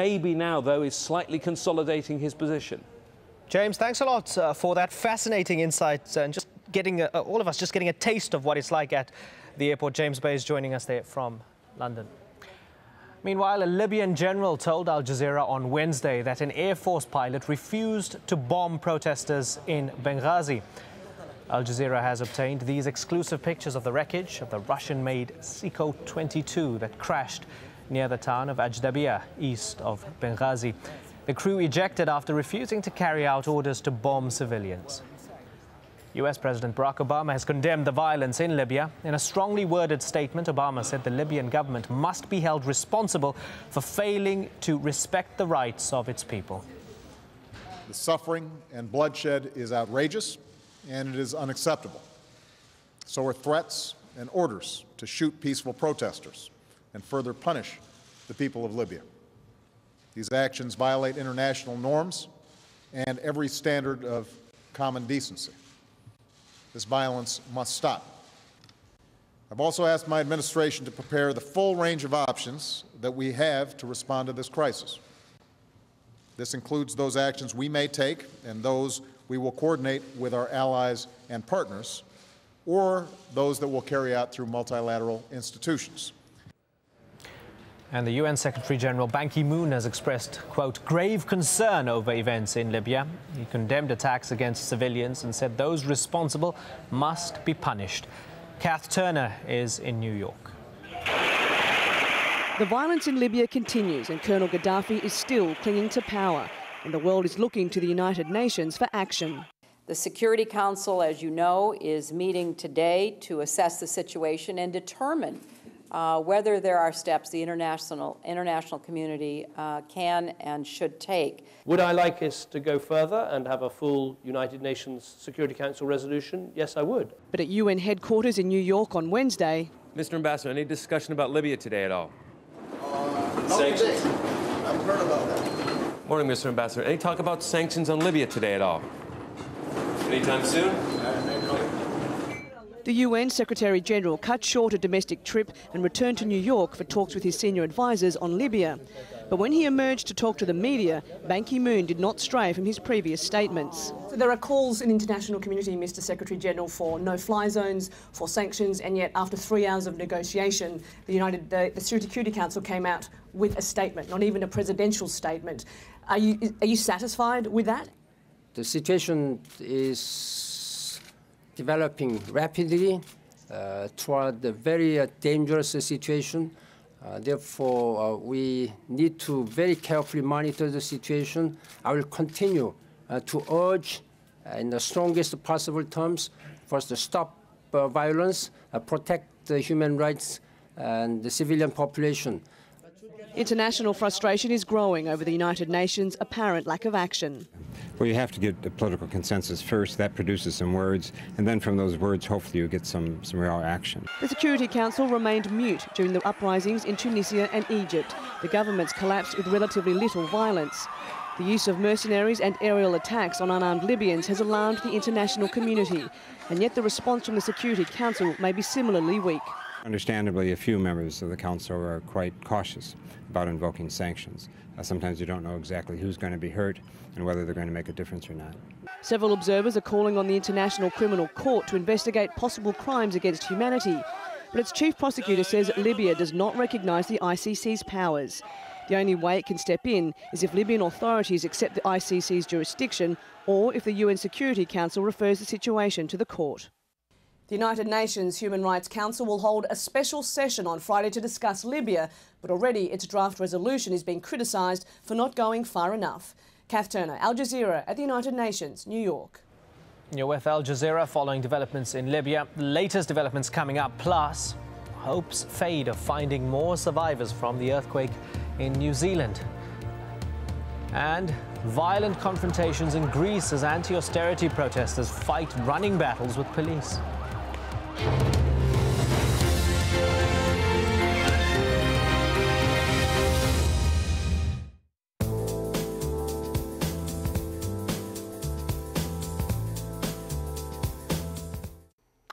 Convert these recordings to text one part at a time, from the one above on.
maybe now, though, is slightly consolidating his position. James, thanks a lot for that fascinating insight and just getting all of us just getting a taste of what it's like at the airport. James Bay is joining us there from London. Meanwhile, a Libyan general told AlJazeera on Wednesday that an Air Force pilot refused to bomb protesters in Benghazi. AlJazeera has obtained these exclusive pictures of the wreckage of the Russian-made Siko-22 that crashed near the town of Ajdabiya, east of Benghazi. The crew ejected after refusing to carry out orders to bomb civilians. US President Barack Obama has condemned the violence in Libya. In a strongly worded statement, Obama said the Libyan government must be held responsible for failing to respect the rights of its people. The suffering and bloodshed is outrageous, and it is unacceptable. So are threats and orders to shoot peaceful protesters and further punish the people of Libya. These actions violate international norms and every standard of common decency. This violence must stop. I've also asked my administration to prepare the full range of options that we have to respond to this crisis. This includes those actions we may take and those we will coordinate with our allies and partners, or those that we'll carry out through multilateral institutions. And the UN Secretary-General Ban Ki-moon has expressed, quote, grave concern over events in Libya. He condemned attacks against civilians and said those responsible must be punished. Kath Turner is in New York. The violence in Libya continues and Colonel Gaddafi is still clinging to power, and the world is looking to the United Nations for action. The Security Council, as you know, is meeting today to assess the situation and determine whether there are steps the international community can and should take. Would I like us to go further and have a full United Nations Security Council resolution? Yes, I would. But at UN headquarters in New York on Wednesday... Mr. Ambassador, any discussion about Libya today at all? Sanctions? I haven't heard about that. Morning, Mr. Ambassador. Any talk about sanctions on Libya today at all? Anytime soon? The UN Secretary-General cut short a domestic trip and returned to New York for talks with his senior advisers on Libya. But when he emerged to talk to the media, Ban Ki-moon did not stray from his previous statements. So there are calls in the international community, Mr. Secretary-General, for no-fly zones, for sanctions, and yet after 3 hours of negotiation, the Security Council came out with a statement, not even a presidential statement. Are you satisfied with that? The situation is developing rapidly toward a very dangerous situation. Therefore, we need to very carefully monitor the situation. I will continue to urge in the strongest possible terms for us to stop violence, protect the human rights and the civilian population. International frustration is growing over the United Nations' apparent lack of action. Well, you have to get the political consensus first. That produces some words, and then from those words, hopefully, you get some real action. The Security Council remained mute during the uprisings in Tunisia and Egypt. The governments collapsed with relatively little violence. The use of mercenaries and aerial attacks on unarmed Libyans has alarmed the international community, and yet the response from the Security Council may be similarly weak. Understandably, a few members of the Council are quite cautious about invoking sanctions. Sometimes you don't know exactly who's going to be hurt and whether they're going to make a difference or not. Several observers are calling on the International Criminal Court to investigate possible crimes against humanity. But its chief prosecutor says Libya does not recognise the ICC's powers. The only way it can step in is if Libyan authorities accept the ICC's jurisdiction or if the UN Security Council refers the situation to the court. The United Nations Human Rights Council will hold a special session on Friday to discuss Libya, but already its draft resolution is being criticised for not going far enough. Kath Turner, Al Jazeera at the United Nations, New York. You're with Al Jazeera following developments in Libya. The latest developments coming up, plus hopes fade of finding more survivors from the earthquake in New Zealand. And violent confrontations in Greece as anti-austerity protesters fight running battles with police.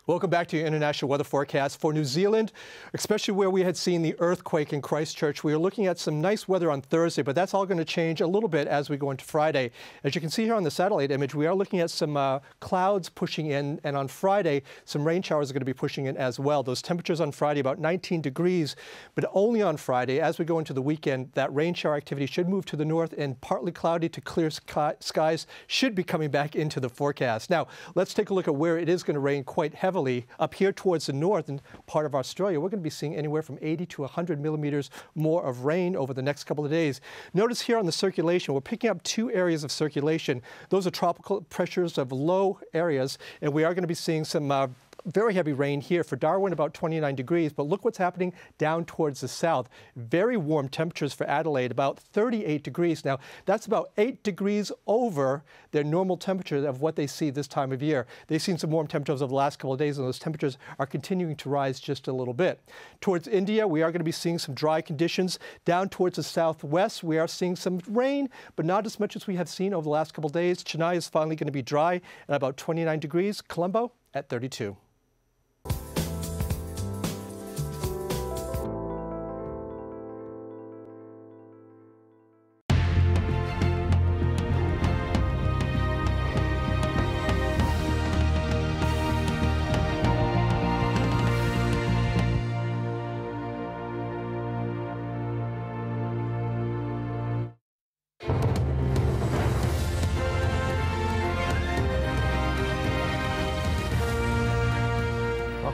Welcome back to your international weather forecast. For New Zealand, especially where we had seen the earthquake in Christchurch, we are looking at some nice weather on Thursday, but that's all going to change a little bit as we go into Friday. As you can see here on the satellite image, we are looking at some clouds pushing in, and on Friday, some rain showers are going to be pushing in as well. Those temperatures on Friday, about 19 degrees, but only on Friday. As we go into the weekend, that rain shower activity should move to the north, and partly cloudy to clear skies should be coming back into the forecast. Now, let's take a look at where it is going to rain quite heavily. Up here towards the north and part of Australia, we're going to be seeing anywhere from 80 to 100 millimeters more of rain over the next couple of days. Notice here on the circulation, we're picking up two areas of circulation. Those are tropical pressures of low areas, and we are going to be seeing some very heavy rain here. For Darwin, about 29 degrees, but look what's happening down towards the south. Very warm temperatures for Adelaide, about 38 degrees. Now, that's about 8 degrees over their normal temperature of what they see this time of year. They've seen some warm temperatures over the last couple of days, and those temperatures are continuing to rise just a little bit. Towards India, we are going to be seeing some dry conditions. Down towards the southwest, we are seeing some rain, but not as much as we have seen over the last couple of days. Chennai is finally going to be dry at about 29 degrees. Colombo at 32.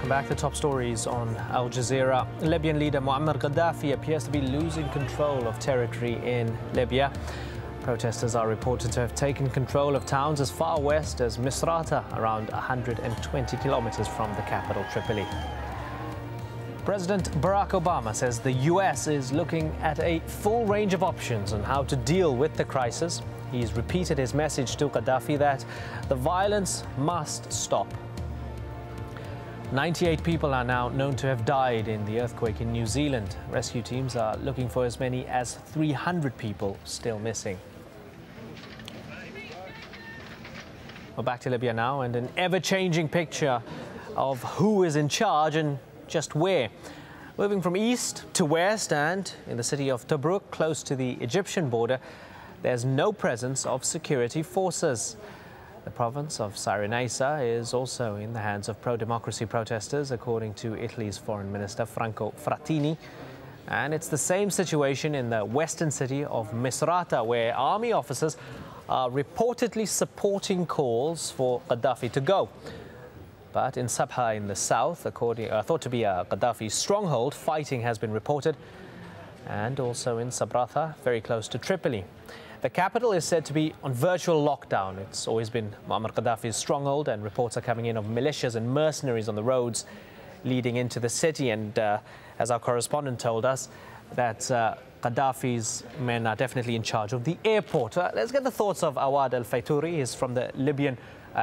Back to top stories on Al Jazeera. Libyan leader Muammar Gaddafi appears to be losing control of territory in Libya. Protesters are reported to have taken control of towns as far west as Misrata, around 120 kilometers from the capital, Tripoli. President Barack Obama says the US is looking at a full range of options on how to deal with the crisis. He's repeated his message to Gaddafi that the violence must stop. 98 people are now known to have died in the earthquake in New Zealand. Rescue teams are looking for as many as 300 people still missing. Well, back to Libya now, and an ever-changing picture of who is in charge and just where. Moving from east to west, and in the city of Tobruk, close to the Egyptian border, there's no presence of security forces. The province of Cyrenaica is also in the hands of pro-democracy protesters, according to Italy's Foreign Minister Franco Frattini. And it's the same situation in the western city of Misrata, where army officers are reportedly supporting calls for Gaddafi to go. But in Sabha in the south, thought to be a Gaddafi stronghold, fighting has been reported. And also in Sabratha, very close to Tripoli. The capital is said to be on virtual lockdown. It's always been Muammar Gaddafi's stronghold, and reports are coming in of militias and mercenaries on the roads leading into the city. And as our correspondent told us, that Gaddafi's men are definitely in charge of the airport. Let's get the thoughts of Awad Al-Faitouri. He's from the Libyan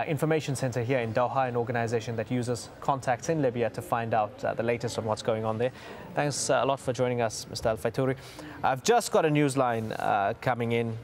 Information Center here in Doha, an organization that uses contacts in Libya to find out the latest on what's going on there. Thanks a lot for joining us, Mr. Al-Faitouri. I've just got a news line coming in